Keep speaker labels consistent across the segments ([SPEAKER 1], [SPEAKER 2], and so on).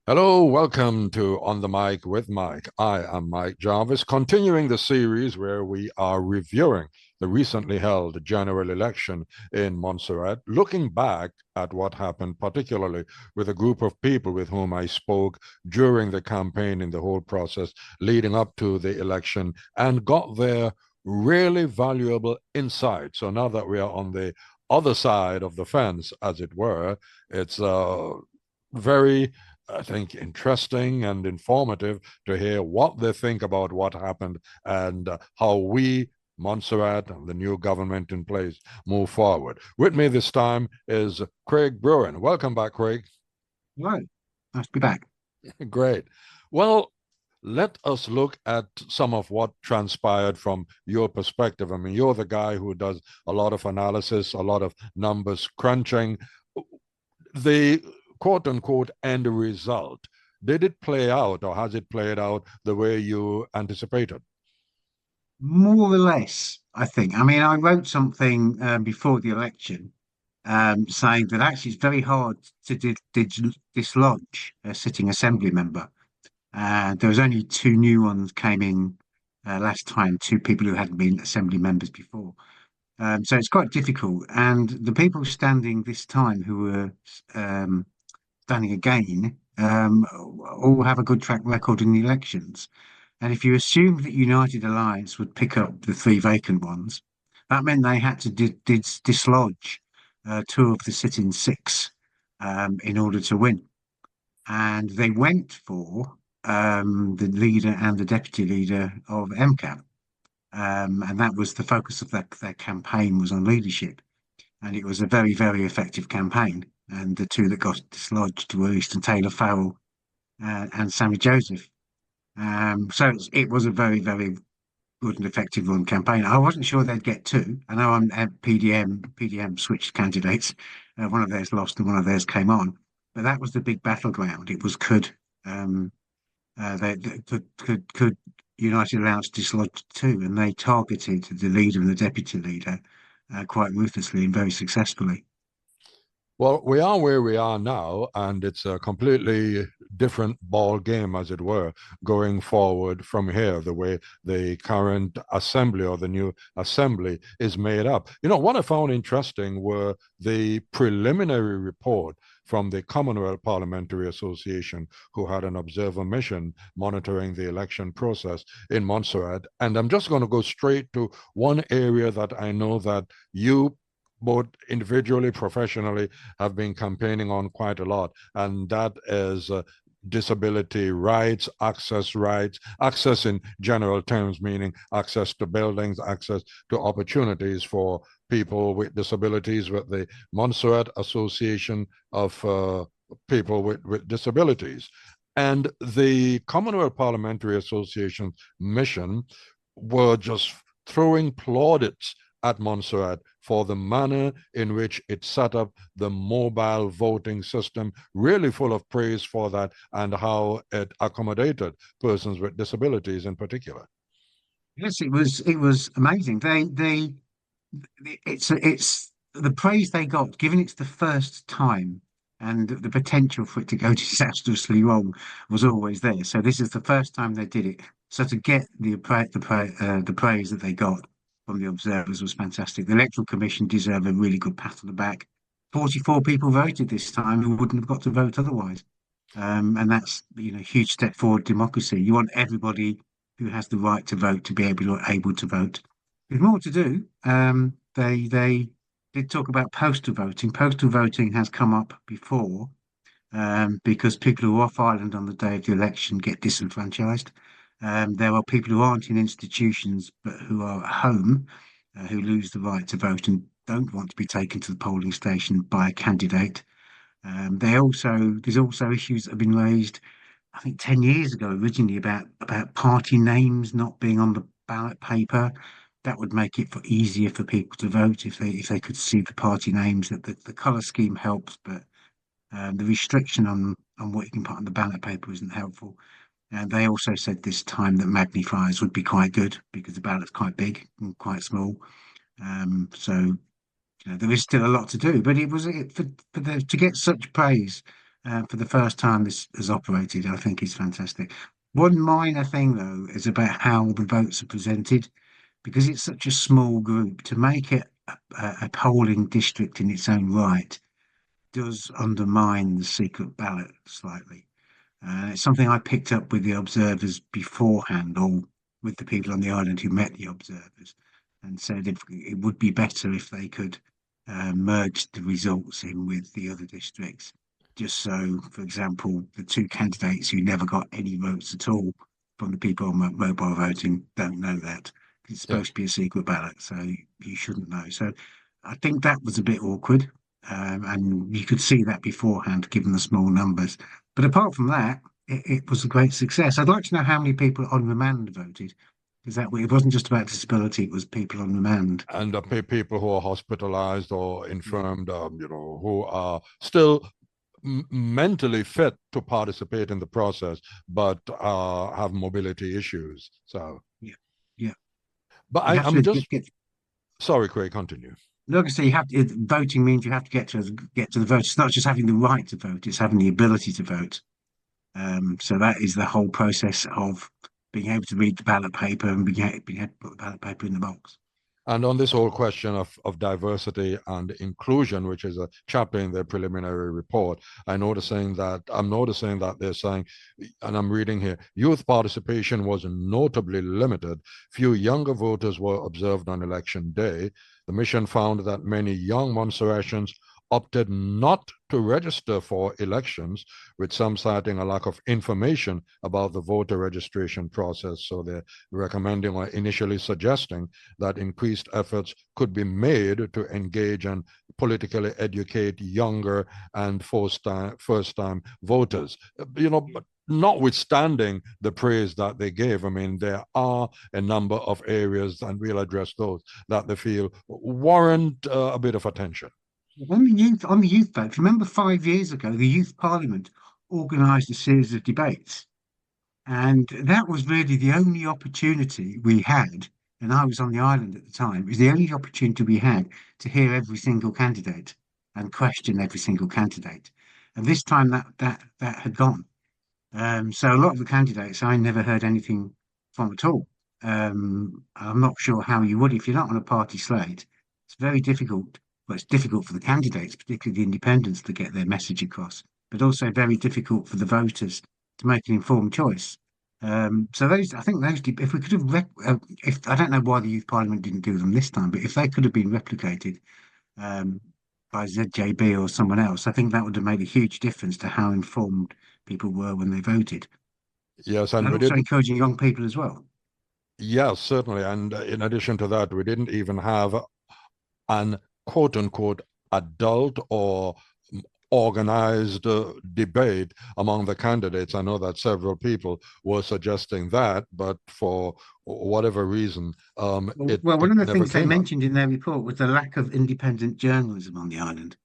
[SPEAKER 1] Hello, welcome to On the Mic with Mike. I am Mike Jarvis, continuing the series where we are reviewing the recently held general election in Montserrat, looking back at what happened, particularly with a group of people with whom I spoke during the campaign in the whole process leading up to the election and got their really valuable insight. So now that we are on the other side of the fence, as it were, it's very I think, interesting and informative to hear what they think about what happened and how we, Montserrat, and the new government in place, move forward. With me this time is Craig Brewin. Welcome back, Craig.
[SPEAKER 2] Right. Nice to be back.
[SPEAKER 1] Great. Well, let us look at some of what transpired from your perspective. I mean, you're the guy who does a lot of analysis, a lot of numbers crunching. The quote unquote end result, did it play out or has it played out the way you anticipated?
[SPEAKER 2] More or less, I think. I mean, I wrote something before the election saying that actually it's very hard to dislodge a sitting assembly member. There was only two new ones came in last time, two people who hadn't been assembly members before. So it's quite difficult. And the people standing this time who were um, standing again all have a good track record in the elections. And if you assume that United Alliance would pick up the three vacant ones, that meant they had to dislodge two of the sitting six in order to win. And they went for the leader and the deputy leader of MCAP. And that was the focus of their campaign was on leadership. And it was a very, very effective campaign. And the two that got dislodged were Easton Taylor Farrell and Sammy Joseph. So it was a very, very good and effective run campaign. I wasn't sure they'd get two. I know I'm at PDM switched candidates. One of theirs lost and one of theirs came on. But that was the big battleground. It was um, could United Alliance dislodge two, and they targeted the leader and the deputy leader quite ruthlessly and very successfully.
[SPEAKER 1] Well, we are where we are now, and it's a completely different ball game, as it were, going forward from here, the way the current assembly or the new assembly is made up. You know, what I found interesting were the preliminary report from the Commonwealth Parliamentary Association, who had an observer mission monitoring the election process in Montserrat. And I'm just going to go straight to one area that I know that you both individually, professionally, have been campaigning on quite a lot, and that is disability rights, access in general terms, meaning access to buildings, access to opportunities for people with disabilities, with the Montserrat Association of People with Disabilities. And the Commonwealth Parliamentary Association mission were just throwing plaudits at Montserrat for the manner in which it set up the mobile voting system, really full of praise for that and how it accommodated persons with disabilities in particular.
[SPEAKER 2] Yes, it was amazing. It's the praise they got, given it's the first time, and the potential for it to go disastrously wrong was always there. So this is the first time they did it. So to get the praise that they got from the observers was fantastic. The Electoral Commission deserve a really good pat on the back. 44 people voted this time who wouldn't have got to vote otherwise. And that's a huge step forward democracy. You want everybody who has the right to vote to be able to vote. There's more to do. They did talk about postal voting. Postal voting has come up before because people who are off island on the day of the election get disenfranchised. There are people who aren't in institutions but who are at home who lose the right to vote and don't want to be taken to the polling station by a candidate. There's also issues that have been raised, I think 10 years ago originally about party names not being on the ballot paper. That would make it easier for people to vote if they could see the party names. That the colour scheme helps, but the restriction on what you can put on the ballot paper isn't helpful. And they also said this time that magnifiers would be quite good because the ballot's quite big and quite small. So there is still a lot to do, but it was to get such praise for the first time this has operated, I think is fantastic. One minor thing, though, is about how the votes are presented, because it's such a small group. To make it a polling district in its own right does undermine the secret ballot slightly. It's something I picked up with the observers beforehand, or with the people on the island who met the observers, and said it would be better if they could merge the results in with the other districts. Just so, for example, the two candidates who never got any votes at all from the people on mobile voting don't know that. It's
[SPEAKER 1] Yeah.
[SPEAKER 2] supposed to be a secret ballot, so you shouldn't know. So I think that was a bit awkward, and you could see that beforehand, given the small numbers. But apart from that, it was a great success. I'd like to know how many people on remand voted, because that way it wasn't just about disability; it was people on remand.
[SPEAKER 1] And people who are hospitalized or
[SPEAKER 2] Yeah.
[SPEAKER 1] infirmed, who are still mentally fit to participate in the process, but have mobility issues. So,
[SPEAKER 2] Yeah, yeah.
[SPEAKER 1] but
[SPEAKER 2] You have
[SPEAKER 1] I'm
[SPEAKER 2] to
[SPEAKER 1] just sorry, Craig, continue.
[SPEAKER 2] Like I say, voting means you have to get to the vote. It's not just having the right to vote; it's having the ability to vote. So that is the whole process of being able to read the ballot paper and being able to put the ballot paper in the box.
[SPEAKER 1] And on this whole question of diversity and inclusion, which is a chapter in their preliminary report, I'm noticing that they're saying, and I'm reading here, youth participation was notably limited. Few younger voters were observed on election day. The mission found that many young Montserratians opted not to register for elections, with some citing a lack of information about the voter registration process. So they're recommending or initially suggesting that increased efforts could be made to engage and politically educate younger and first-time voters. But notwithstanding the praise that they gave, I mean, there are a number of areas, and we'll address those, that they feel warrant a bit of attention.
[SPEAKER 2] On the youth vote, remember 5 years ago, the Youth Parliament organised a series of debates, and that was really the only opportunity we had. And I was on the island at the time. It was the only opportunity we had to hear every single candidate and question every single candidate. And this time that had gone. So a lot of the candidates I never heard anything from at all. I'm not sure how you would if you're not on a party slate. It's very difficult. Well, it's difficult for the candidates, particularly the independents, to get their message across, but also very difficult for the voters to make an informed choice. So those, I think those, if we could have, if I don't know why the Youth Parliament didn't do them this time, but if they could have been replicated um, by ZJB or someone else, I think that would have made a huge difference to how informed people were when they voted,
[SPEAKER 1] Yes, and
[SPEAKER 2] and
[SPEAKER 1] we
[SPEAKER 2] also
[SPEAKER 1] didn't.
[SPEAKER 2] encouraging young people as well.
[SPEAKER 1] Yes, certainly. And in addition to that, we didn't even have an quote unquote adult or organized debate among the candidates. I know that several people were suggesting that, but for whatever reason,
[SPEAKER 2] Well, one
[SPEAKER 1] it
[SPEAKER 2] of the
[SPEAKER 1] never
[SPEAKER 2] things they
[SPEAKER 1] came up.
[SPEAKER 2] mentioned in their report was the lack of independent journalism on the island,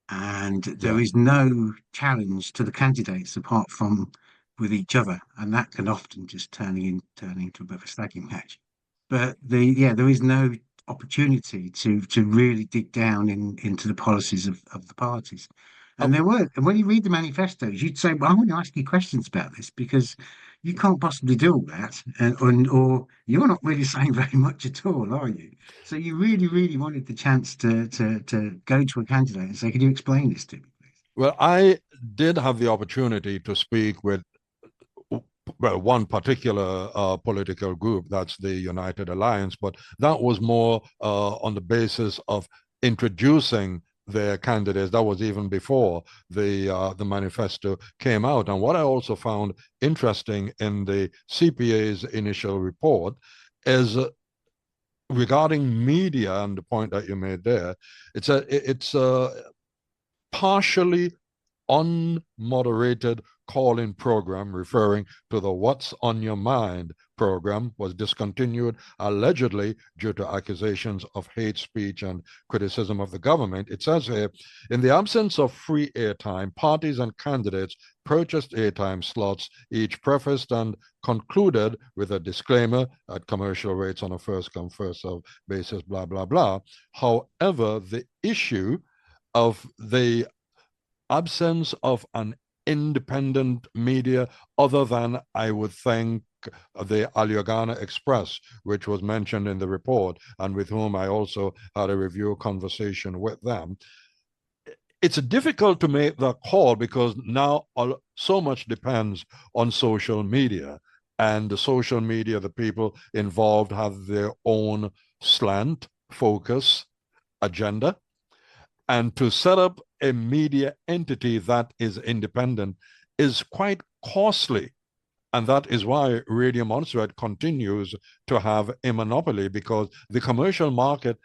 [SPEAKER 2] and there
[SPEAKER 1] Yeah.
[SPEAKER 2] is no challenge to the candidates apart from with each other, and that can often just turn into a bit of a slagging match. But there is no opportunity to really dig down into the policies of the parties.
[SPEAKER 1] Uh,
[SPEAKER 2] And there were, and when you read the manifestos, you'd say, "Well, I want to ask you questions about this because you can't possibly do all that, or you're not really saying very much at all, are you?" So you really, really wanted the chance to go to a candidate and say, "Can you explain this to me, please?"
[SPEAKER 1] well, I did have the opportunity to speak with one particular political group, that's the United Alliance, but that was more on the basis of introducing their candidates. That was even before the manifesto came out. And what I also found interesting in the CPA's initial report is regarding media and the point that you made there. It's a partially unmoderated call-in program referring to the What's on Your Mind program was discontinued allegedly due to accusations of hate speech and criticism of the government. It says here, in the absence of free airtime, parties and candidates purchased airtime slots, each prefaced and concluded with a disclaimer at commercial rates on a first come, first served basis, blah, blah, blah. However, the issue of the absence of an independent media other than, I would think, the Aliogana Express, which was mentioned in the report, and with whom I also had a review conversation with them. It's difficult to make that call because now so much depends on social media. And the social media, the people involved have their own slant, focus, agenda. And to set up a media entity that is independent is quite costly. And that is why Radio Montserrat continues to have a monopoly, because the commercial market,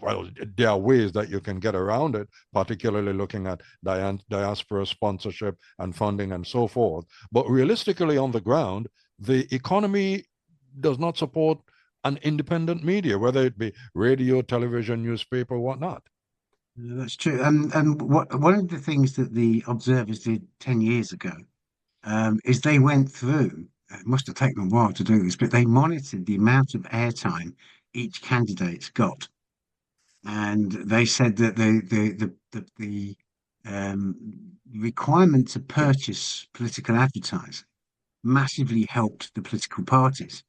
[SPEAKER 1] well, there are ways that you can get around it, particularly looking at diaspora sponsorship and funding and so forth. But realistically, on the ground, the economy does not support an independent media, whether it be radio, television, newspaper, whatnot.
[SPEAKER 2] Yeah, that's true. And one of the things that the observers did 10 years ago is they went through, it must have taken a while to do this, but they monitored the amount of airtime each candidate got. And they said that the requirement to purchase political advertising massively helped the political parties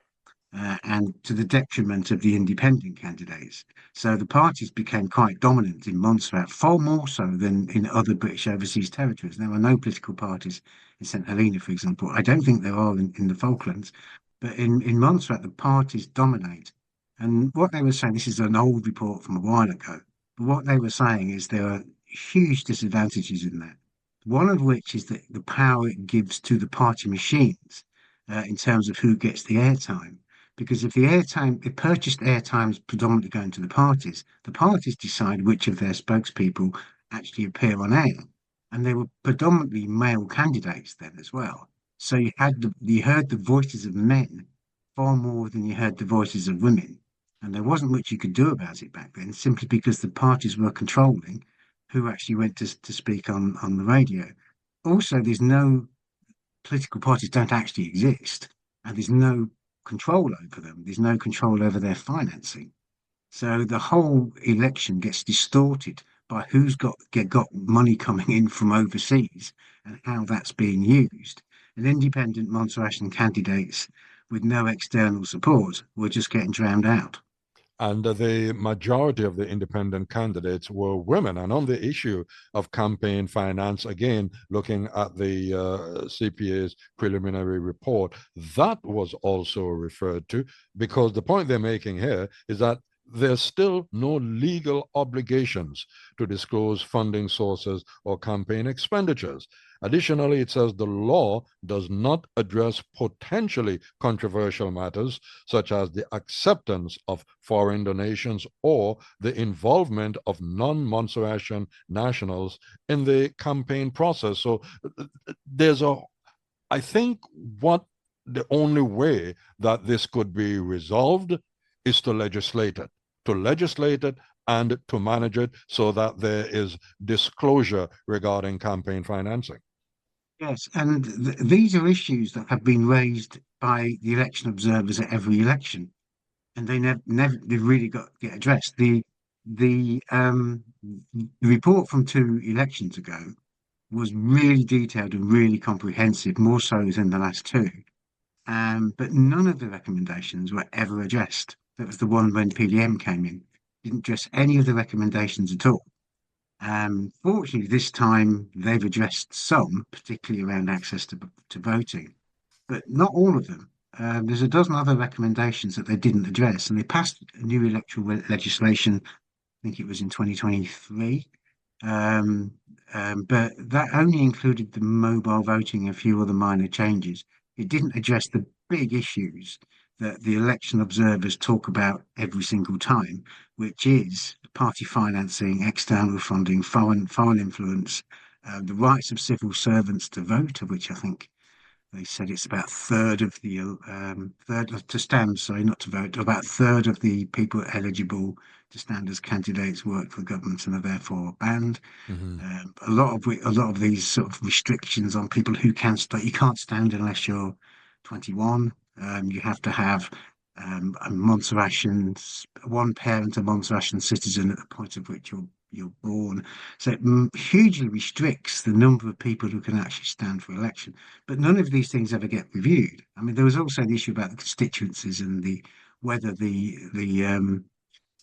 [SPEAKER 2] and to the detriment of the independent candidates. So the parties became quite dominant in Montserrat, far more so than in other British overseas territories. There are no political parties in St Helena, for example. I don't think there are in the Falklands, but in Montserrat, the parties dominate. And what they were saying, this is an old report from a while ago, but what they were saying is there are huge disadvantages in that. One of which is that the power it gives to the party machines in terms of who gets the airtime. Because if the airtime, if purchased airtime is predominantly going to the parties decide which of their spokespeople actually appear on air. And they were predominantly male candidates then as well. So you heard the voices of men far more than you heard the voices of women. And there wasn't much you could do about it back then, simply because the parties were controlling who actually went to speak on the radio. Also, there's no political parties don't actually exist, and there's no control over them. There's no control over their financing. So the whole election gets distorted by who's got money coming in from overseas and how that's being used. And independent Montserratian candidates with no external support were just getting drowned out.
[SPEAKER 1] And the majority of the independent candidates were women. And on the issue of campaign finance, again, looking at the CPA's preliminary report, that was also referred to, because the point they're making here is that there's still no legal obligations to disclose funding sources or campaign expenditures. Additionally, it says the law does not address potentially controversial matters such as the acceptance of foreign donations or the involvement of non-Montserratian nationals in the campaign process. So I think what the only way that this could be resolved is to legislate it and to manage it so that there is disclosure regarding campaign financing.
[SPEAKER 2] Yes, and these are issues that have been raised by the election observers at every election, and never they really get addressed. The report from 2 elections ago was really detailed and really comprehensive, more so than the last two. But none of the recommendations were ever addressed. That was the one when PDM came in. Didn't address any of the recommendations at all. Fortunately, this time they've addressed some, particularly around access to voting, but not all of them. There's a dozen other recommendations that they didn't address, and they passed a new electoral legislation. I think it was in 2023. But that only included the mobile voting and a few other minor changes. It didn't address the big issues that the election observers talk about every single time, which is party financing, external funding, foreign influence, the rights of civil servants to vote, of which I think they said it's about a third of the third to stand, sorry, not to vote, about a third of the people eligible to stand as candidates work for the government and are therefore banned.
[SPEAKER 1] Mm-hmm.
[SPEAKER 2] A lot of these sort of restrictions on people who can stand, you can't stand unless you're 21. You have to have a Montserratian, one parent, a Montserratian citizen at the point of which you're born. So it hugely restricts the number of people who can actually stand for election. But none of these things ever get reviewed. I mean, there was also the issue about the constituencies and the whether the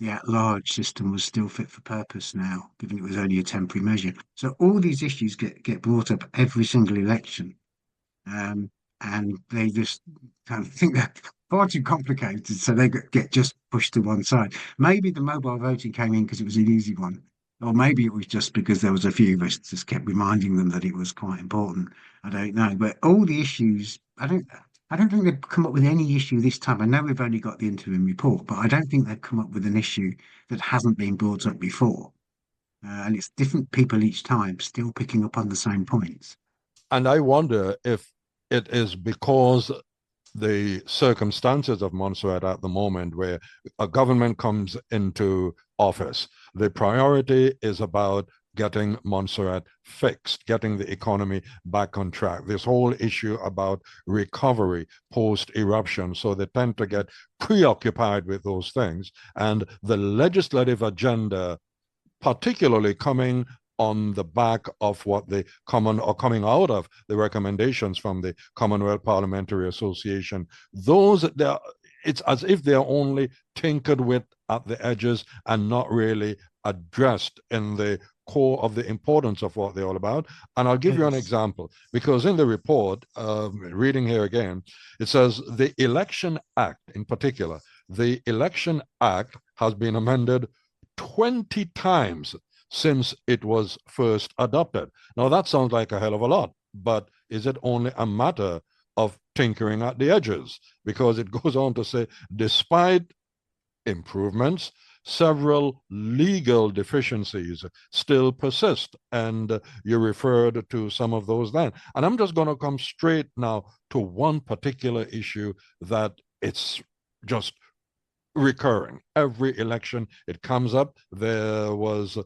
[SPEAKER 2] at-large system was still fit for purpose now, given it was only a temporary measure. So all these issues get brought up every single election, um, and they just kind of think they're far too complicated, so they get just pushed to one side. Maybe the mobile voting came in because it was an easy one, or maybe it was just because there was a few of us just kept reminding them that it was quite important. I don't know, but all the issues, I don't think they've come up with any issue this time. I know we've only got the interim report, but I don't think they've come up with an issue that hasn't been brought up before. And it's different people each time still picking up on the same points.
[SPEAKER 1] And I wonder if it is because the circumstances of Montserrat at the moment, where a government comes into office, the priority is about getting Montserrat fixed, getting the economy back on track. This whole issue about recovery post eruption. So they tend to get preoccupied with those things. And the legislative agenda, particularly coming on the back of what the common or coming out of the recommendations from the Commonwealth Parliamentary Association, those there, it's as if they're only tinkered with at the edges and not really addressed in the core of the importance of what they're all about. And I'll give you an
[SPEAKER 2] Yes.
[SPEAKER 1] example, because in the report, reading here again, it says the Election Act in particular, the Election Act has been amended 20 times since it was first adopted. Now, that sounds like a hell of a lot, but is it only a matter of tinkering at the edges? Because it goes on to say, despite improvements, several legal deficiencies still persist. And you referred to some of those then. And I'm just going to come straight now to one particular issue that it's just recurring. Every election it comes up. There was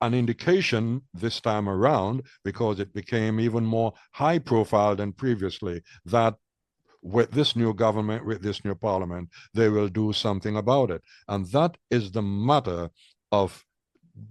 [SPEAKER 1] an indication this time around, because it became even more high profile than previously, that with this new government, with this new parliament, they will do something about it. And that is the matter of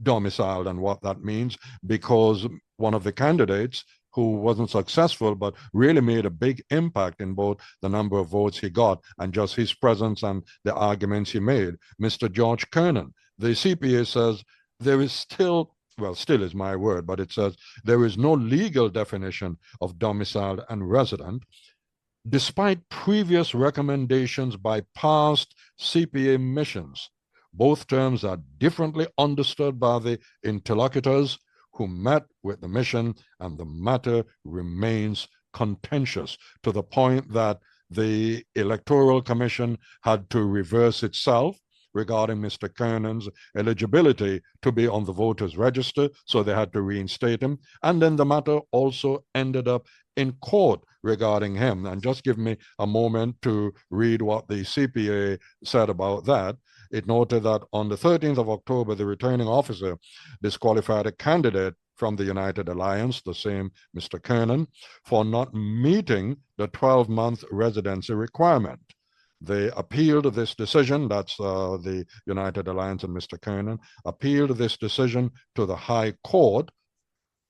[SPEAKER 1] domicile and what that means, because one of the candidates who wasn't successful but really made a big impact in both the number of votes he got and just his presence and the arguments he made, Mr. George Kernan. The CPA says there is still, well, still is my word, but it says there is no legal definition of domiciled and resident, despite previous recommendations by past CPA missions. Both terms are differently understood by the interlocutors who met with the mission, and the matter remains contentious to the point that the Electoral Commission had to reverse itself regarding Mr. Kernan's eligibility to be on the voters' register, so they had to reinstate him. And then the matter also ended up in court regarding him. And just give me a moment to read what the CPA said about that. It noted that on the 13th of October, the returning officer disqualified a candidate from the United Alliance, the same Mr. Kernan, for not meeting the 12-month residency requirement. They appealed this decision, that's the United Alliance and Mr. Kernan, appealed this decision to the High Court,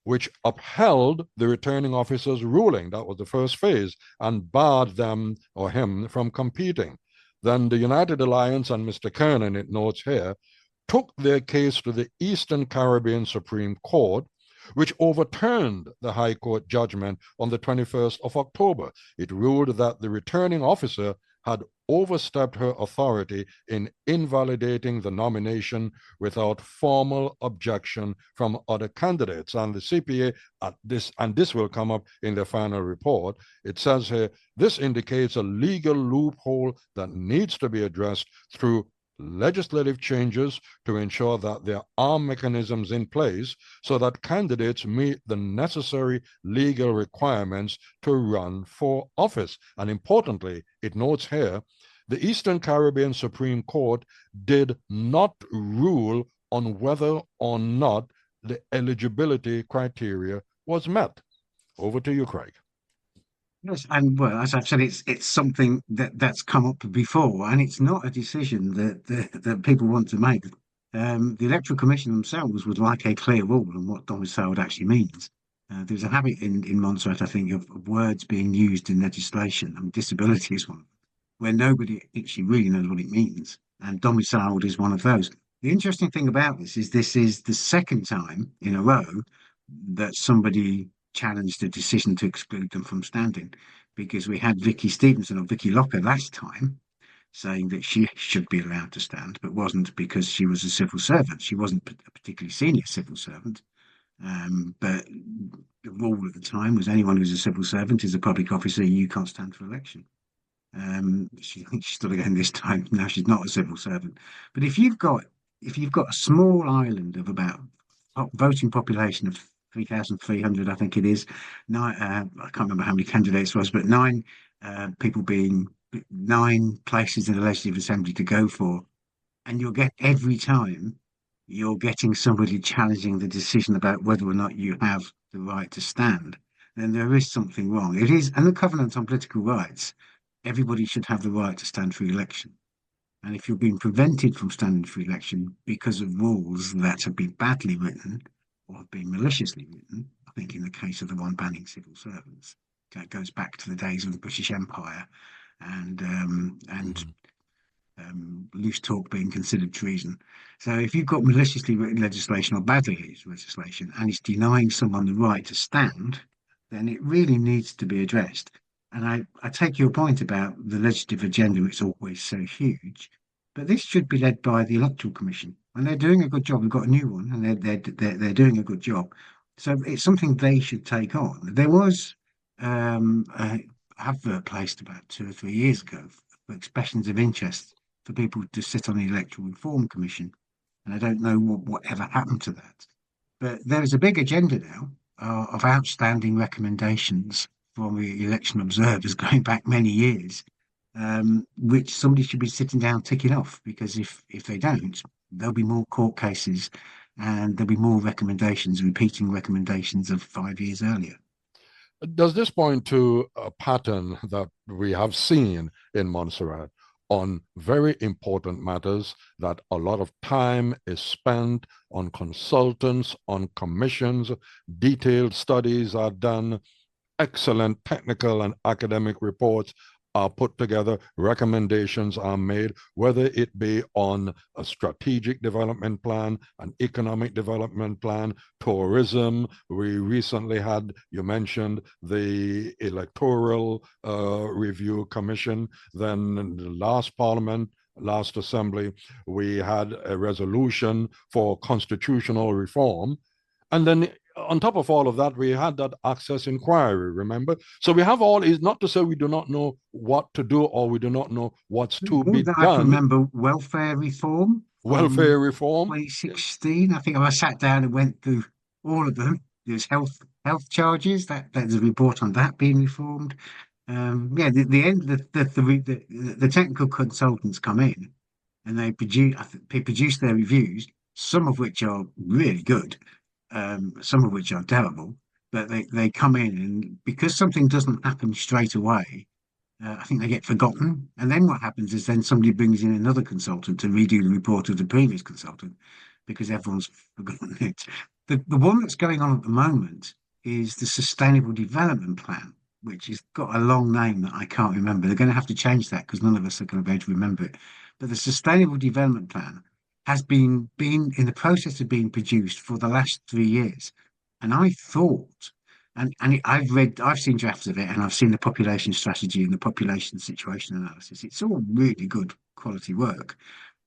[SPEAKER 1] which upheld the returning officer's ruling. That was the first phase, and barred them or him from competing. Then the United Alliance and Mr. Kernan, it notes here, took their case to the Eastern Caribbean Supreme Court, which overturned the High Court judgment on the 21st of October. It ruled that the returning officer had overstepped her authority in invalidating the nomination without formal objection from other candidates. And the CPA at this, and this will come up in the final report, it says here, this indicates a legal loophole that needs to be addressed through legislative changes to ensure that there are mechanisms in place so that candidates meet the necessary legal requirements to run for office. And importantly, it notes here, the Eastern Caribbean Supreme Court did not rule on whether or not the eligibility criteria was met. Over to you, Craig.
[SPEAKER 2] Yes, and well, as I've said, it's something that's come up before, and it's not a decision that people want to make. The Electoral Commission themselves would like a clear rule on what domiciled actually means. There's a habit in Montserrat, I think, of words being used in legislation. I mean, disability is one, where nobody actually really knows what it means, and domiciled is one of those. The interesting thing about this is the second time in a row that somebody challenged a decision to exclude them from standing, because we had Vicky Stevenson or Vicky Locker last time saying that she should be allowed to stand, but wasn't because she was a civil servant. She wasn't a particularly senior civil servant, but the rule at the time was anyone who's a civil servant is a public officer. You can't stand for election. She thinks she's still again this time. Now she's not a civil servant. But if you've got a small island of about voting population of 3,300, I think it is. Nine, I can't remember how many candidates was, but nine people being nine places in the Legislative Assembly to go for, and you'll get every time you're getting somebody challenging the decision about whether or not you have the right to stand, then there is something wrong. It is, and the Covenant on Political Rights, everybody should have the right to stand for election. And if you're being prevented from standing for election because of rules that have been badly written or have been maliciously written, I think in the case of the one banning civil servants, that goes back to the days of the British Empire and loose talk being considered treason. So if you've got maliciously written legislation or badly written legislation and it's denying someone the right to stand, then it really needs to be addressed. And I take your point about the legislative agenda, it's always so huge, but this should be led by the Electoral Commission. And they're doing a good job. We've got a new one, and they're doing a good job. So it's something they should take on. There was an advert placed about 2 or 3 years ago for expressions of interest for people to sit on the Electoral Reform Commission. And I don't know whatever happened to that. But there is a big agenda now of outstanding recommendations from the election observers going back many years, which somebody should be sitting down ticking off, because if they don't, there'll be more court cases and there'll be more recommendations, repeating recommendations of 5 years earlier.
[SPEAKER 1] Does this point to a pattern that we have seen in Montserrat on very important matters, that a lot of time is spent on consultants, on commissions, detailed studies are done, excellent technical and academic reports are put together, recommendations are made, whether it be on a strategic development plan, an economic development plan, tourism. We recently had, you mentioned, the Electoral Review Commission. Then in the last Parliament, last Assembly, we had a resolution for constitutional reform. And then on top of all of that, we had that access inquiry, remember? So we have all, is not to say we do not know what to do or we do not know what's to be
[SPEAKER 2] That I can
[SPEAKER 1] done.
[SPEAKER 2] remember welfare reform.
[SPEAKER 1] Welfare reform.
[SPEAKER 2] 2016, I think I sat down and went through all of them. There's health charges. There's a report on that being reformed. Yeah, the end the technical consultants come in and they produce their reviews, some of which are really good, some of which are terrible, but they come in, and because something doesn't happen straight away, I think they get forgotten. And then what happens is then somebody brings in another consultant to redo the report of the previous consultant because everyone's forgotten it. The one that's going on at the moment is the Sustainable Development Plan, which has got a long name that I can't remember. They're going to have to change that because none of us are going to be able to remember it. But the Sustainable Development Plan has been in the process of being produced for the last 3 years. And I thought, I've seen drafts of it, and I've seen the population strategy and the population situation analysis. It's all really good quality work.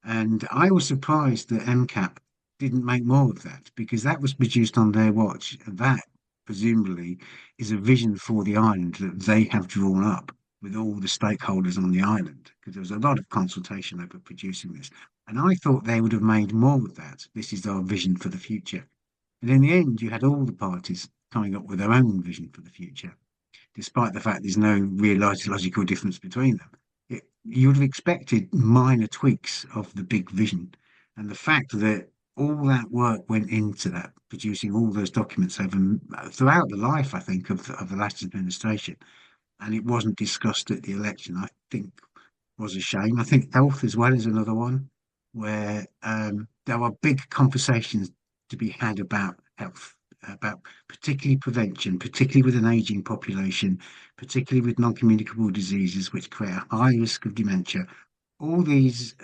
[SPEAKER 2] And I was surprised that MCAP didn't make more of that, because that was produced on their watch. And that presumably is a vision for the island that they have drawn up with all the stakeholders on the island, because there was a lot of consultation over producing this. And I thought they would have made more of that. This is our vision for the future. And in the end, you had all the parties coming up with their own vision for the future, despite the fact there's no real ideological difference between them. You would have expected minor tweaks of the big vision. And the fact that all that work went into that, producing all those documents throughout the life, I think, of the last administration, and it wasn't discussed at the election, I think was a shame. I think health as well is another one where there are big conversations to be had about health, about particularly prevention, particularly with an aging population, particularly with non-communicable diseases which create a high risk of dementia. All these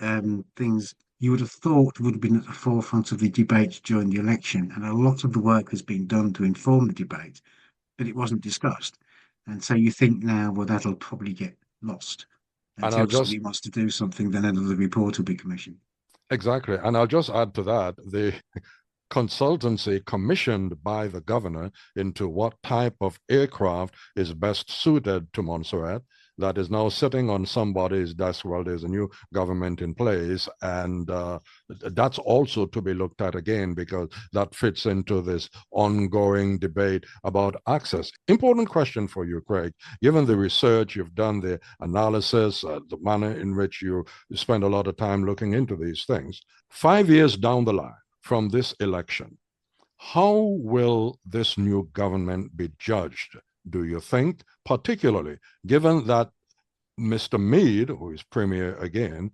[SPEAKER 2] things you would have thought would have been at the forefront of the debate during the election, and a lot of the work has been done to inform the debate, but it wasn't discussed. And so you think now, well, that'll probably get lost
[SPEAKER 1] And I'll
[SPEAKER 2] until
[SPEAKER 1] just
[SPEAKER 2] somebody wants to do something, then another report will be commissioned.
[SPEAKER 1] exactly, and I'll just add to that the consultancy commissioned by the governor into what type of aircraft is best suited to Montserrat that is now sitting on somebody's desk while there's a new government in place. And that's also to be looked at again because that fits into this ongoing debate about access. Important question for you, Craig. Given the research you've done, the analysis, the manner in which you spend a lot of time looking into these things, 5 years down the line, from this election, how will this new government be judged, do you think, particularly given that Mr. Mead, who is premier again,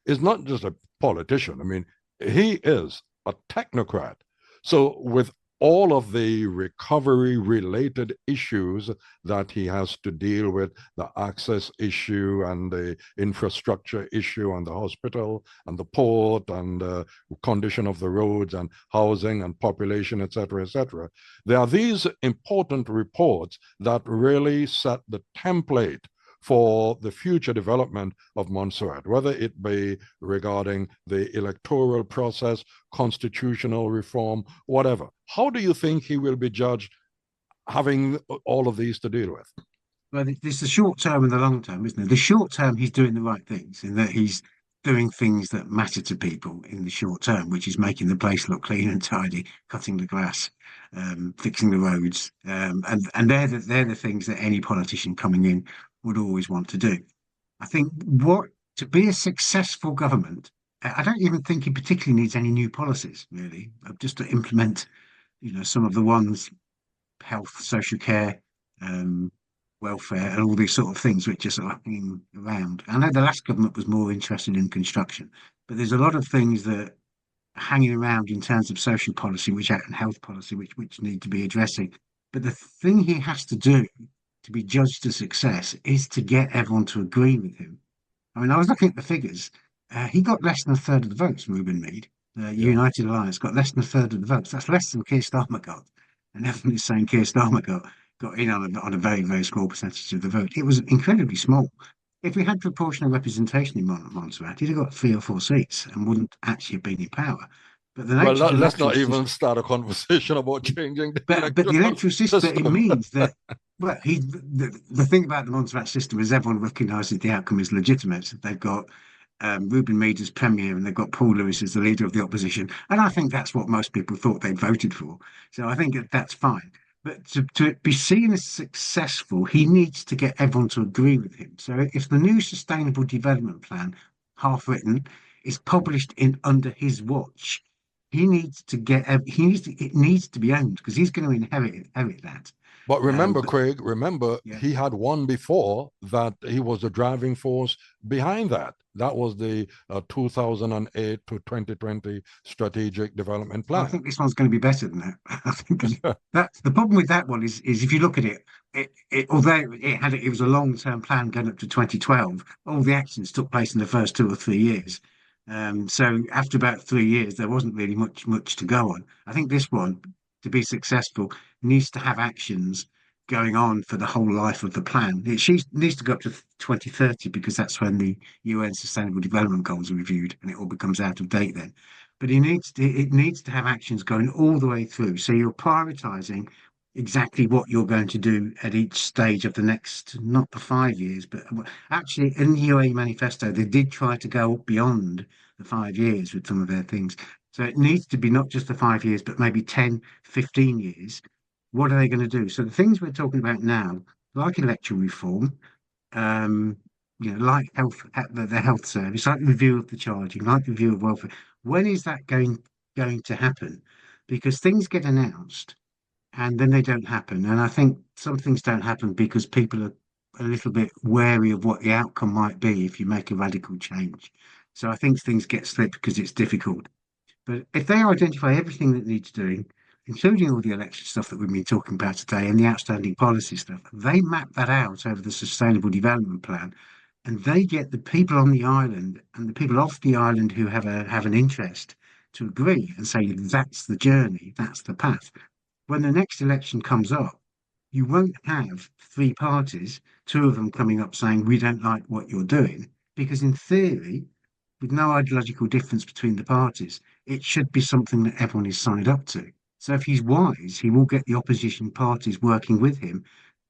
[SPEAKER 1] is not just a politician? I mean, he is a technocrat. So, with all of the recovery related issues that he has to deal with, the access issue and the infrastructure issue and the hospital and the port and the condition of the roads and housing and population, etc., etc. There are these important reports that really set the template for the future development of Montserrat, whether it be regarding the electoral process, constitutional reform, whatever. How do you think he will be judged having all of these to deal with?
[SPEAKER 2] Well, there's the short term and the long term, isn't there? The short term, he's doing the right things in that he's doing things that matter to people in the short term, which is making the place look clean and tidy, cutting the grass, fixing the roads, and they're the things that any politician coming in would always want to do. I think what to be a successful government, I don't even think he particularly needs any new policies, really, just to implement, some of the ones, health, social care, um, welfare, and all these sort of things which are sort of hanging around. I know the last government was more interested in construction, but there's a lot of things that are hanging around in terms of social policy, and health policy, which need to be addressing. But the thing he has to do to be judged a success is to get everyone to agree with him. I mean, I was looking at the figures. He got less than a third of the votes, Reuben Mead.
[SPEAKER 1] Yeah.
[SPEAKER 2] United Alliance got less than a third of the votes. That's less than Keir Starmer got. And everyone is saying Keir Starmer got in on a very, very small percentage of the vote. It was incredibly small. If we had proportional representation in Montserrat, he'd have got 3 or 4 seats and wouldn't actually have been in power. But the
[SPEAKER 1] Well,
[SPEAKER 2] nature of the
[SPEAKER 1] let's
[SPEAKER 2] electoral
[SPEAKER 1] not even
[SPEAKER 2] system,
[SPEAKER 1] start a conversation about changing the
[SPEAKER 2] but the
[SPEAKER 1] electoral
[SPEAKER 2] electoral system, it
[SPEAKER 1] system.
[SPEAKER 2] means that, well, the thing about the Montserrat system is everyone recognises the outcome is legitimate. They've got Reuben Mead as premier, and they've got Paul Lewis as the leader of the opposition. And I think that's what most people thought they'd voted for. So I think that's fine. But to be seen as successful, he needs to get everyone to agree with him. So if the new Sustainable Development Plan, half written, is published in under his watch, it needs to be owned because he's going to inherit that.
[SPEAKER 1] But remember,
[SPEAKER 2] But
[SPEAKER 1] Craig, remember
[SPEAKER 2] yeah.
[SPEAKER 1] he had one before that he was the driving force behind that. That was the 2008 to 2020 Strategic Development
[SPEAKER 2] Well, I
[SPEAKER 1] Plan.
[SPEAKER 2] think this one's going to be better than that. I think that's the problem with that one is if you look at although it was a long-term plan going up to 2012, all the actions took place in the first 2 or 3 years. So after about 3 years, there wasn't really much to go on. I think this one, to be successful, needs to have actions going on for the whole life of the plan. Needs to go up to 2030 because that's when the UN Sustainable Development Goals are reviewed and it all becomes out of date then. But it needs to have actions going all the way through. So you're prioritizing exactly what you're going to do at each stage of the next, not the 5 years, but actually in the UAE manifesto, they did try to go beyond the 5 years with some of their things. So it needs to be not just the 5 years, but maybe 10, 15 years. What are they going to do? So the things we're talking about now, like electoral reform, um, like the health service, like review of the charging, like review of welfare. When is that going to happen? Because things get announced and then they don't happen. And I think some things don't happen because people are a little bit wary of what the outcome might be if you make a radical change. So I think things get slipped because it's difficult. But if they identify everything that needs doing, including all the election stuff that we've been talking about today and the outstanding policy stuff, they map that out over the Sustainable Development Plan, and they get the people on the island and the people off the island who have an interest to agree and say that's the journey, that's the path. When the next election comes up, you won't have three parties, two of them coming up saying we don't like what you're doing, because in theory, with no ideological difference between the parties, it should be something that everyone is signed up to. So if he's wise, he will get the opposition parties working with him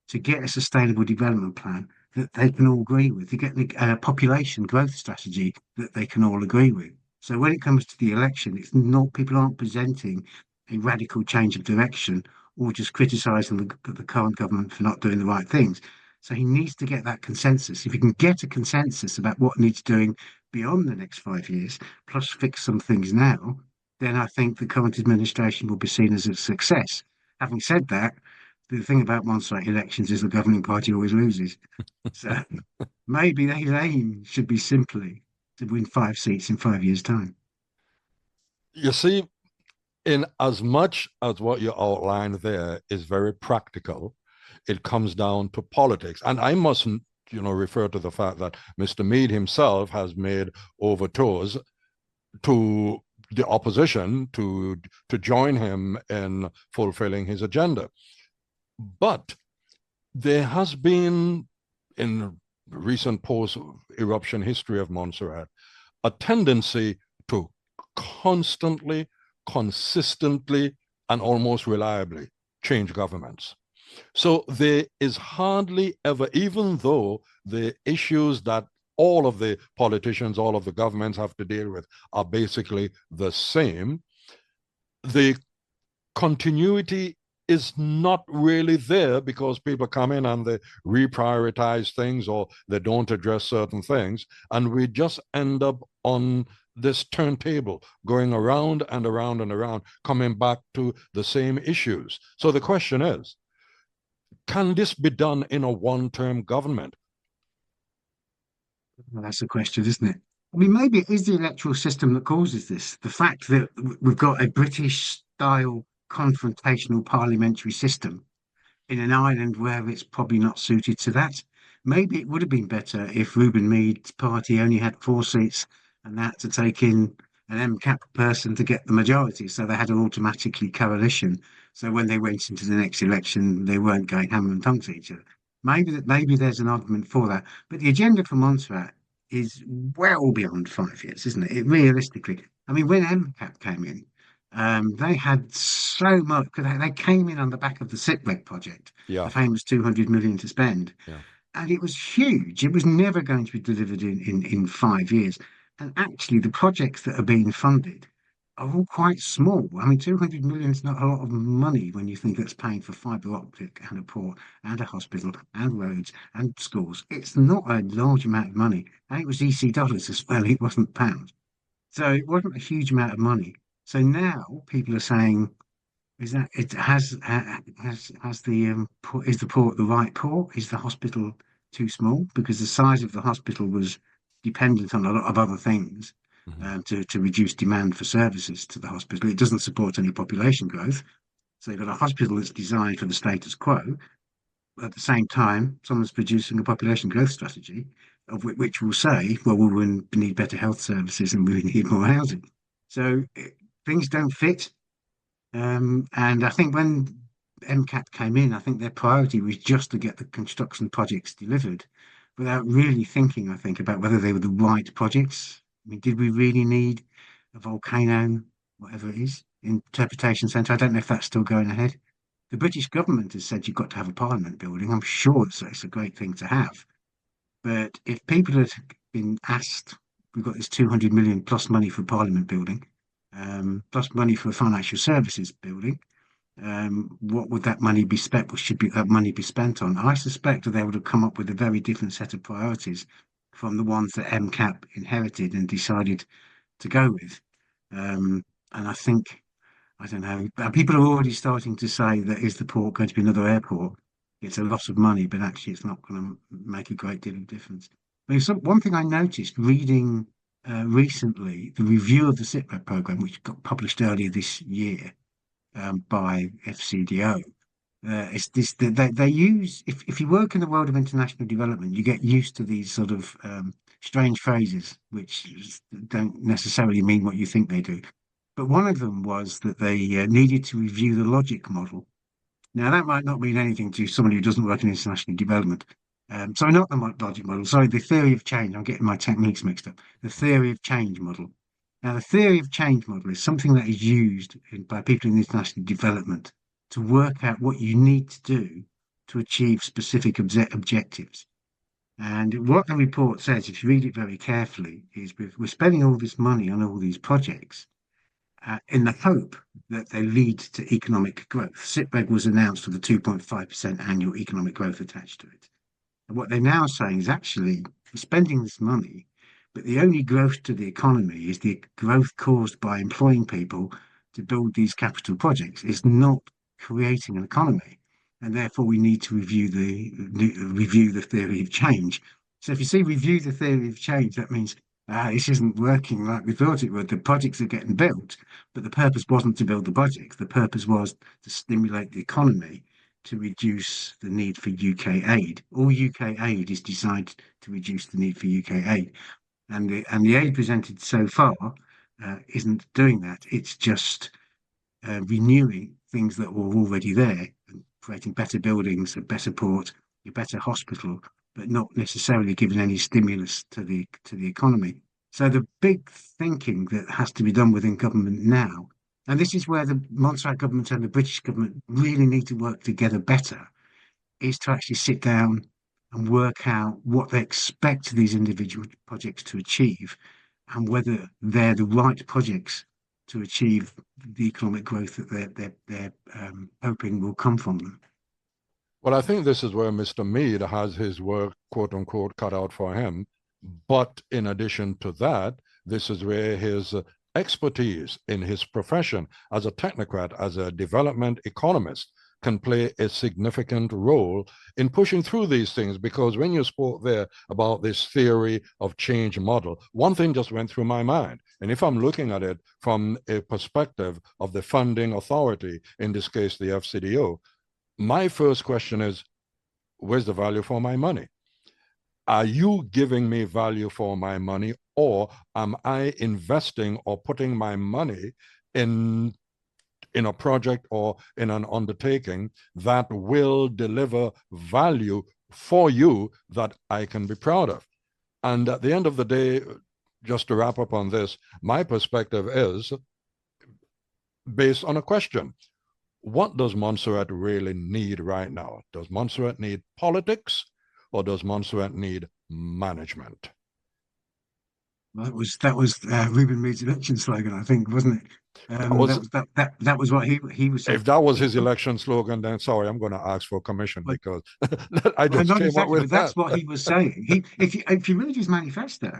[SPEAKER 2] to get a sustainable development plan that they can all agree with, to get a population growth strategy that they can all agree with. So when it comes to the election, it's not people aren't presenting a radical change of direction or just criticising the current government for not doing the right things. So he needs to get that consensus. If he can get a consensus about what needs doing beyond the next 5 years, plus fix some things now, then I think the current administration will be seen as a success. Having said that, the thing about Montserrat elections is the governing party always loses. So maybe their aim should be simply to win 5 seats in 5 years' time.
[SPEAKER 1] You see, in as much as what you outlined there is very practical, it comes down to politics. And I mustn't, refer to the fact that Mr. Mead himself has made overtures to the opposition to join him in fulfilling his agenda. But there has been, in recent post-eruption history of Montserrat, a tendency to constantly, consistently, and almost reliably change governments. So there is hardly ever, even though the issues that all of the politicians, all of the governments have to deal with are basically the same, the continuity is not really there because people come in and they reprioritize things or they don't address certain things. And we just end up on this turntable going around and around and around, coming back to the same issues. So the question is, can this be done in a one-term government?
[SPEAKER 2] Well, that's the question, isn't it? I mean, maybe it is the electoral system that causes this. The fact that we've got a British style confrontational parliamentary system in an island where it's probably not suited to that. Maybe it would have been better if Reuben Mead's party only had 4 seats and they had to take in an MCAP person to get the majority. So they had an automatically coalition. So when they went into the next election, they weren't going hammer and tongue to each other. Maybe there's an argument for that. But the agenda for Montserrat is well beyond 5 years, isn't it? It realistically, I mean, when MCAP came in, they had so much because they came in on the back of the sick project, the
[SPEAKER 1] Yeah,
[SPEAKER 2] famous 200 million to spend,
[SPEAKER 1] yeah.
[SPEAKER 2] and it was huge. It was never going to be delivered in 5 years. And actually, the projects that are being funded are all quite small. I mean, 200 million is not a lot of money when you think that's paying for fibre optic and a port and a hospital and roads and schools. It's not a large amount of money. And it was EC dollars as well. It wasn't pounds. So it wasn't a huge amount of money. So now people are saying, is that it has the is the port the right port? Is the hospital too small? Because the size of the hospital was dependent on a lot of other things
[SPEAKER 1] Mhm.
[SPEAKER 2] to reduce demand for services to the hospital. It doesn't support any population growth. So you've got a hospital that's designed for the status quo. At the same time, someone's producing a population growth strategy of which will say, well, we need better health services and we need more housing. So things don't fit. And I think when MCAT came in, I think their priority was just to get the construction projects delivered without really thinking, I think, about whether they were the right projects. I mean, did we really need a volcano, whatever it is, interpretation centre? I don't know if that's still going ahead. The British government has said you've got to have a parliament building. I'm sure it's a great thing to have. But if people had been asked, we've got this 200 million plus money for parliament building, plus money for financial services building, what would that money be spent? What should be that money be spent on? I suspect that they would have come up with a very different set of priorities from the ones that MCAP inherited and decided to go with. And I think, I don't know, people are already starting to say that is the port going to be another airport? It's a lot of money, but actually it's not going to make a great deal of difference. I mean, one thing I noticed reading recently the review of the SITREP program, which got published earlier this year by FCDO. It's this they use if you work in the world of international development, you get used to these sort of strange phrases which don't necessarily mean what you think they do. But one of them was that they needed to review the logic model. Now, that might not mean anything to somebody who doesn't work in international development. Sorry, not the logic model, sorry, the theory of change. I'm getting my techniques mixed up. The theory of change model. Now, the theory of change model is something that is used by people in international development to work out what you need to do to achieve specific objectives. And what the report says, if you read it very carefully, is we're spending all this money on all these projects in the hope that they lead to economic growth. SITREG was announced with a 2.5% annual economic growth attached to it. And what they're now saying is actually we're spending this money, but the only growth to the economy is the growth caused by employing people to build these capital projects. It's not creating an economy. And therefore we need to review the theory of change. So if you see review the theory of change, that means this isn't working like we thought it would. The projects are getting built, but the purpose wasn't to build the projects. The purpose was to stimulate the economy to reduce the need for UK aid. All UK aid is designed to reduce the need for UK aid. And the aid presented so far isn't doing that. It's just renewing things that were already there and creating better buildings, a better port, a better hospital, but not necessarily giving any stimulus to the economy. So the big thinking that has to be done within government now, and this is where the Montserrat government and the British government really need to work together better, is to actually sit down and work out what they expect these individual projects to achieve and whether they're the right projects to achieve the economic growth that they're hoping will come from them.
[SPEAKER 1] Well, I think this is where Mr. Mead has his work, quote unquote, cut out for him. But in addition to that, this is where his expertise in his profession as a technocrat, as a development economist, can play a significant role in pushing through these things. Because when you spoke there about this theory of change model, one thing just went through my mind. And if I'm looking at it from a perspective of the funding authority, in this case, the FCDO, my first question is, where's the value for my money? Are you giving me value for my money, or am I investing or putting my money in a project or in an undertaking that will deliver value for you that I can be proud of? And at the end of the day, just to wrap up on this, my perspective is based on a question. What does Montserrat really need right now? Does Montserrat need politics, or does Montserrat need management?
[SPEAKER 2] That was Reuben Reid's election slogan, I think, wasn't it? That was what he was saying.
[SPEAKER 1] If that was his election slogan, then sorry, I'm going to ask for commission because I just
[SPEAKER 2] not
[SPEAKER 1] came
[SPEAKER 2] exactly,
[SPEAKER 1] up with
[SPEAKER 2] but that's
[SPEAKER 1] that.
[SPEAKER 2] what he was saying. If you read his manifesto,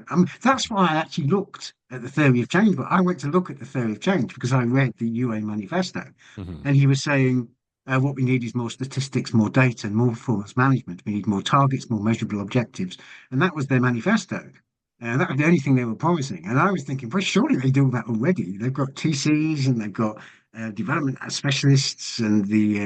[SPEAKER 2] that's why I actually looked at the theory of change. But I went to look at the theory of change because I read the UA manifesto, and he was saying what we need is more statistics, more data, and more performance management. We need more targets, more measurable objectives, and that was their manifesto. And that was the only thing they were promising. And I was thinking, well, surely they do that already. They've got TCs and they've got development specialists, and the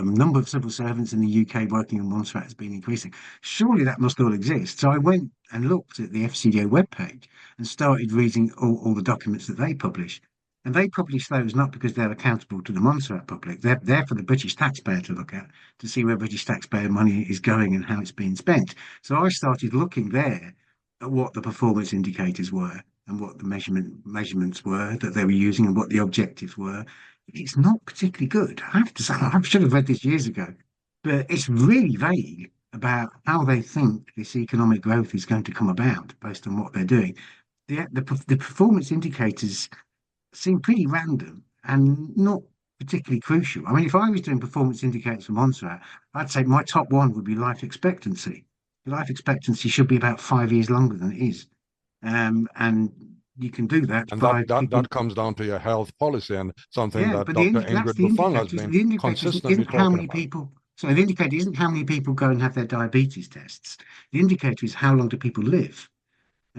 [SPEAKER 2] number of civil servants in the UK working on Montserrat has been increasing. Surely that must all exist. So I went and looked at the FCDO webpage and started reading all the documents that they publish. And they publish those not because they're accountable to the Montserrat public. They're there for the British taxpayer to look at, to see where British taxpayer money is going and how it's being spent. So I started looking there at what the performance indicators were and what the measurements were that they were using and what the objectives were. It's not particularly good. I have to say, I should have read this years ago, but it's really vague about how they think this economic growth is going to come about based on what they're doing. The performance indicators seem pretty random and not particularly crucial. I mean, if I was doing performance indicators for Montserrat, I'd say my top one would be life expectancy. Life expectancy should be about 5 years longer than it is. And you can do that
[SPEAKER 1] And
[SPEAKER 2] by
[SPEAKER 1] that comes down to your health policy and something that
[SPEAKER 2] but
[SPEAKER 1] Dr.
[SPEAKER 2] that's
[SPEAKER 1] Ingrid
[SPEAKER 2] the
[SPEAKER 1] Buffon has
[SPEAKER 2] indicator.
[SPEAKER 1] been
[SPEAKER 2] The indicator
[SPEAKER 1] consistently
[SPEAKER 2] isn't how
[SPEAKER 1] talking
[SPEAKER 2] many
[SPEAKER 1] about.
[SPEAKER 2] people. So the indicator isn't how many people go and have their diabetes tests. The indicator is how long do people live.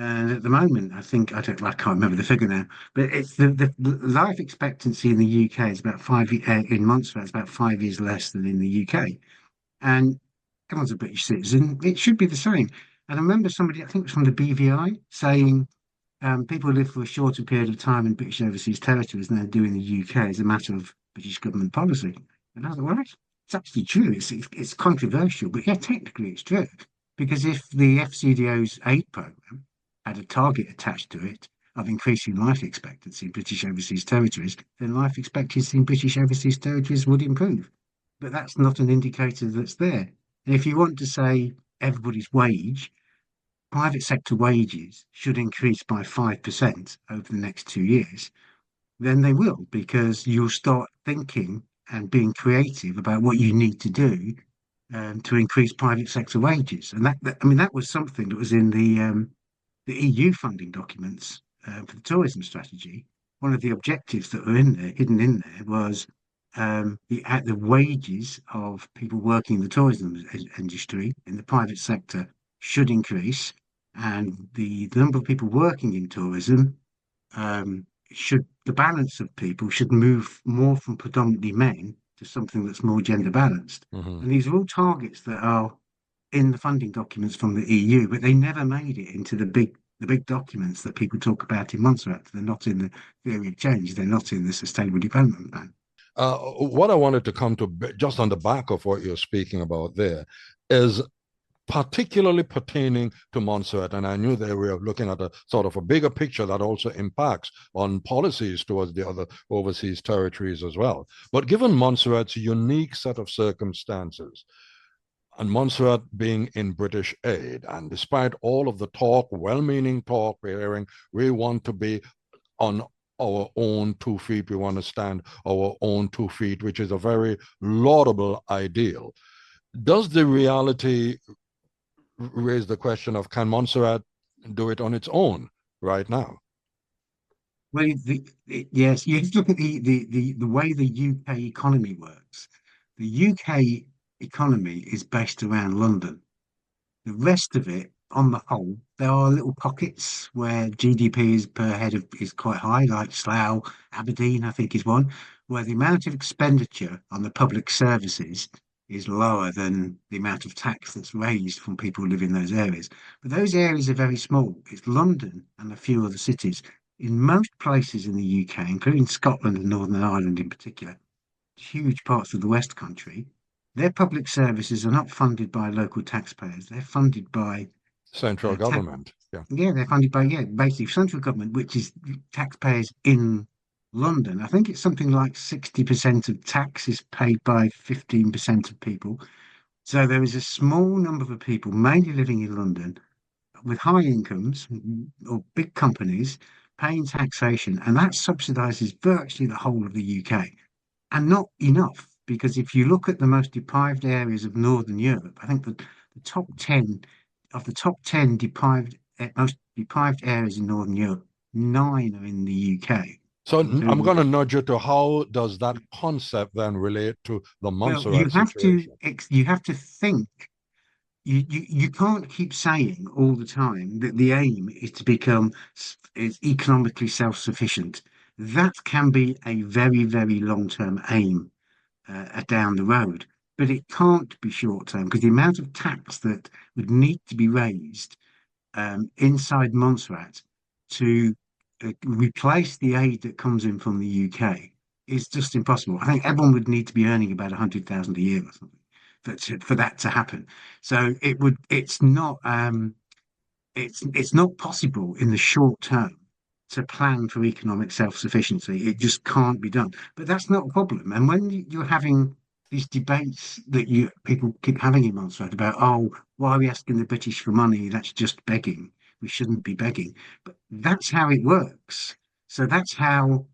[SPEAKER 2] And at the moment, I can't remember the figure now, but it's the life expectancy in the UK is about in Montserrat, it's about 5 years less than in the UK. And everyone's a British citizen, it should be the same. And I remember somebody, I think it was from the BVI, saying people live for a shorter period of time in British overseas territories than they do in the UK as a matter of British government policy. And I was like, well, it's actually true. It's controversial, but yeah, technically it's true. Because if the FCDO's aid programme had a target attached to it of increasing life expectancy in British overseas territories, then life expectancy in British overseas territories would improve. But that's not an indicator that's there. And if you want to say everybody's wage, private sector wages should increase by 5% over the next 2 years, then they will, because you'll start thinking and being creative about what you need to do to increase private sector wages. And I mean, that was something that was in the EU funding documents for the tourism strategy. One of the objectives that were in there, hidden in there, was the wages of people working in the tourism industry in the private sector should increase, and the number of people working in tourism should the balance of people should move more from predominantly men to something that's more gender balanced.
[SPEAKER 1] Hmm.
[SPEAKER 2] And these are all targets that are in the funding documents from the EU, but they never made it into the big documents that people talk about in Montserrat. They're not in the theory of change. They're not in the sustainable development plan.
[SPEAKER 1] What I wanted to come to just on the back of what you're speaking about there is particularly pertaining to Montserrat, and I knew they were looking at a sort of a bigger picture that also impacts on policies towards the other overseas territories as well. But given Montserrat's unique set of circumstances, and Montserrat being in British aid, and despite all of the talk, well-meaning talk we're hearing, we want to be on our own 2 feet. We want to stand our own 2 feet, which is a very laudable ideal. Does the reality raise the question of can Montserrat do it on its own right now?
[SPEAKER 2] Well, yes, you have to look at the way the UK economy works. The UK economy is based around London. The rest of it, on the whole, there are little pockets where GDP is per head is quite high, like Slough, Aberdeen, I think is one, where the amount of expenditure on the public services is lower than the amount of tax that's raised from people who live in those areas. But those areas are very small. It's London and a few other cities. In most places in the UK, including Scotland and Northern Ireland in particular, huge parts of the West Country, their public services are not funded by local taxpayers. They're funded by
[SPEAKER 1] Central
[SPEAKER 2] tax.
[SPEAKER 1] government. Yeah.
[SPEAKER 2] Yeah, they're funded by basically central government, which is taxpayers in London. I think it's something like 60% of tax is paid by 15% of people. So there is a small number of people, mainly living in London, with high incomes or big companies paying taxation, and that subsidises virtually the whole of the UK. And not enough, because if you look at the most deprived areas of Northern Europe, I think that the top 10 most deprived areas in Northern Europe, nine are in the UK,
[SPEAKER 1] So I'm
[SPEAKER 2] including,
[SPEAKER 1] going to nudge you to how does that concept then relate to the
[SPEAKER 2] well,
[SPEAKER 1] Montserrat situation?
[SPEAKER 2] you have to think. You can't keep saying all the time that the aim is to become is economically self-sufficient. That can be a very, very long-term aim down the road, but it can't be short-term because the amount of tax that would need to be raised inside Montserrat to replace the aid that comes in from the UK is just impossible. I think everyone would need to be earning about 100,000 a year or something for that to happen. So it's not possible in the short term to plan for economic self-sufficiency. It just can't be done. But that's not a problem. And when you're having these debates that you people keep having in Montserrat about, oh, why are we asking the British for money? That's just begging. We shouldn't be begging. But that's how it works. So that's how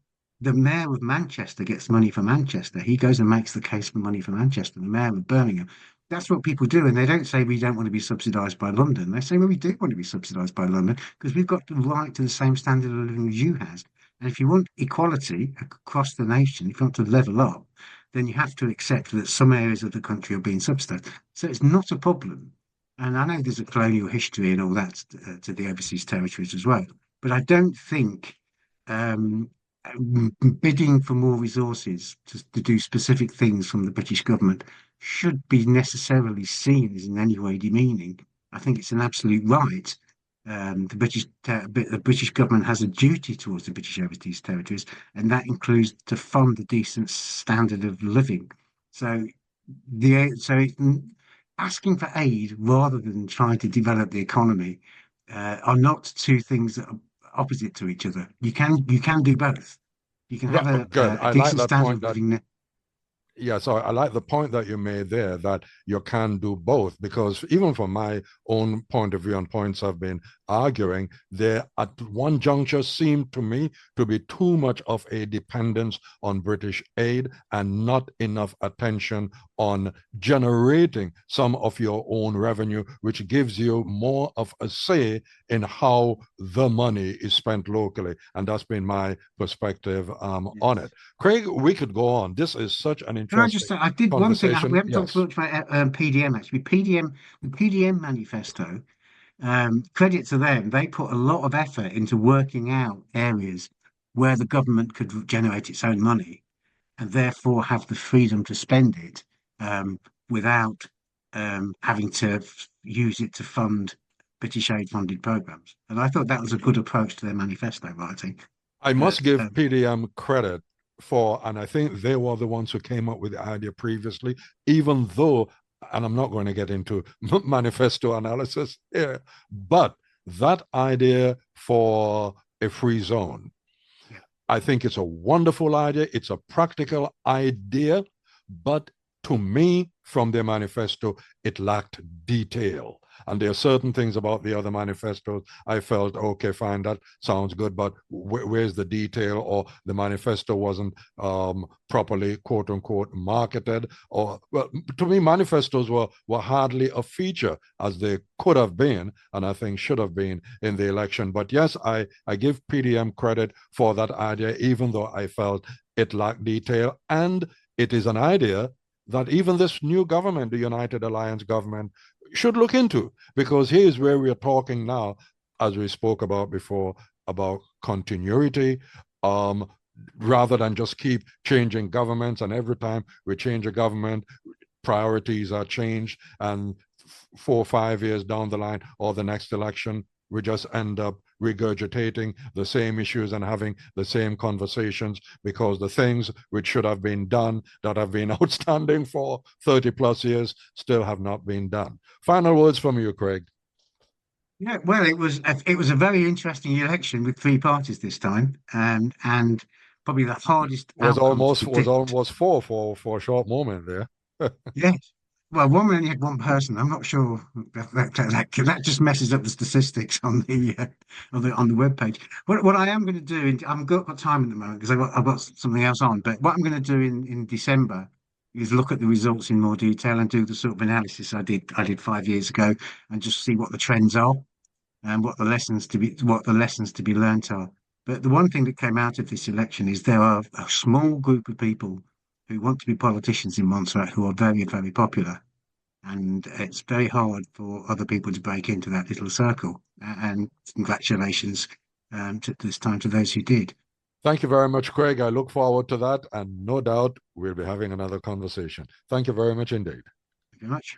[SPEAKER 2] the mayor of Manchester gets money for Manchester. He goes and makes the case for money for Manchester. The mayor of Birmingham, that's what people do. And they don't say we don't want to be subsidised by London. They say, well, we do want to be subsidised by London because we've got the right to the same standard of living as you has. And if you want equality across the nation, if you want to level up, then you have to accept that some areas of the country are being subsidised. So it's not a problem. And I know there's a colonial history and all that to the overseas territories as well. But I don't think um, bidding for more resources to do specific things from the British government should be necessarily seen as in any way demeaning. I think it's an absolute right. The British government has a duty towards the British overseas territories, and that includes to fund a decent standard of living. So so asking for aid rather than trying to develop the economy are not two things that are opposite to each other. You can do both. You can have
[SPEAKER 1] Good.
[SPEAKER 2] a
[SPEAKER 1] I like
[SPEAKER 2] decent
[SPEAKER 1] that
[SPEAKER 2] standard
[SPEAKER 1] point
[SPEAKER 2] of
[SPEAKER 1] that
[SPEAKER 2] living.
[SPEAKER 1] Yeah, so I like the point that you made there that you can do both because even from my own point of view and points I've been arguing, there at one juncture seemed to me to be too much of a dependence on British aid and not enough attention on generating some of your own revenue, which gives you more of a say in how the money is spent locally. And that's been my perspective on it.
[SPEAKER 2] Yes.
[SPEAKER 1] Craig, we could go on. This is such an
[SPEAKER 2] Can I just
[SPEAKER 1] interesting
[SPEAKER 2] say, I did one thing. We
[SPEAKER 1] conversation.
[SPEAKER 2] haven't talked
[SPEAKER 1] Yes.
[SPEAKER 2] much about PDM actually. The PDM manifesto. Credit to them, they put a lot of effort into working out areas where the government could generate its own money and therefore have the freedom to spend it without having to use it to fund British aid funded programs. And I thought that was a good approach to their manifesto writing.
[SPEAKER 1] I
[SPEAKER 2] That
[SPEAKER 1] must give PDM credit for, and I think they were the ones who came up with the idea previously, even though, and I'm not going to get into manifesto analysis here, but that idea for a free zone,
[SPEAKER 2] yeah,
[SPEAKER 1] I think it's a wonderful idea. It's a practical idea, but to me, from their manifesto, it lacked detail. And there are certain things about the other manifestos I felt, okay, fine, that sounds good, but where's the detail? Or the manifesto wasn't properly, quote unquote, marketed. Or, well, to me, manifestos were hardly a feature as they could have been, and I think should have been in the election. But yes, I give PDM credit for that idea, even though I felt it lacked detail. And it is an idea that even this new government, the United Alliance government, should look into, because here's where we are talking now, as we spoke about before, about continuity, um, rather than just keep changing governments. And every time we change a government, priorities are changed. And 4 or 5 years down the line or the next election, we just end up regurgitating the same issues and having the same conversations because the things which should have been done that have been outstanding for 30 plus years still have not been done. Final words from you, Craig.
[SPEAKER 2] yeah. Well, it was a very interesting election with three parties this time, and probably the hardest outcome to
[SPEAKER 1] Was
[SPEAKER 2] predict.
[SPEAKER 1] almost for a short moment there.
[SPEAKER 2] Yes. Well, one we only had one person. I'm not sure that just messes up the statistics on the web page. What I am going to do, I've got time at the moment because I've got something else on. But what I'm going to do in December is look at the results in more detail and do the sort of analysis I did 5 years ago and just see what the trends are and what the lessons to be learnt are. But the one thing that came out of this election is there are a small group of people who want to be politicians in Montserrat who are very, very popular. And it's very hard for other people to break into that little circle. And congratulations to this time to those who did.
[SPEAKER 1] Thank you very much, Craig. I look forward to that. And no doubt we'll be having another conversation. Thank you very much indeed.
[SPEAKER 2] Thank you very much.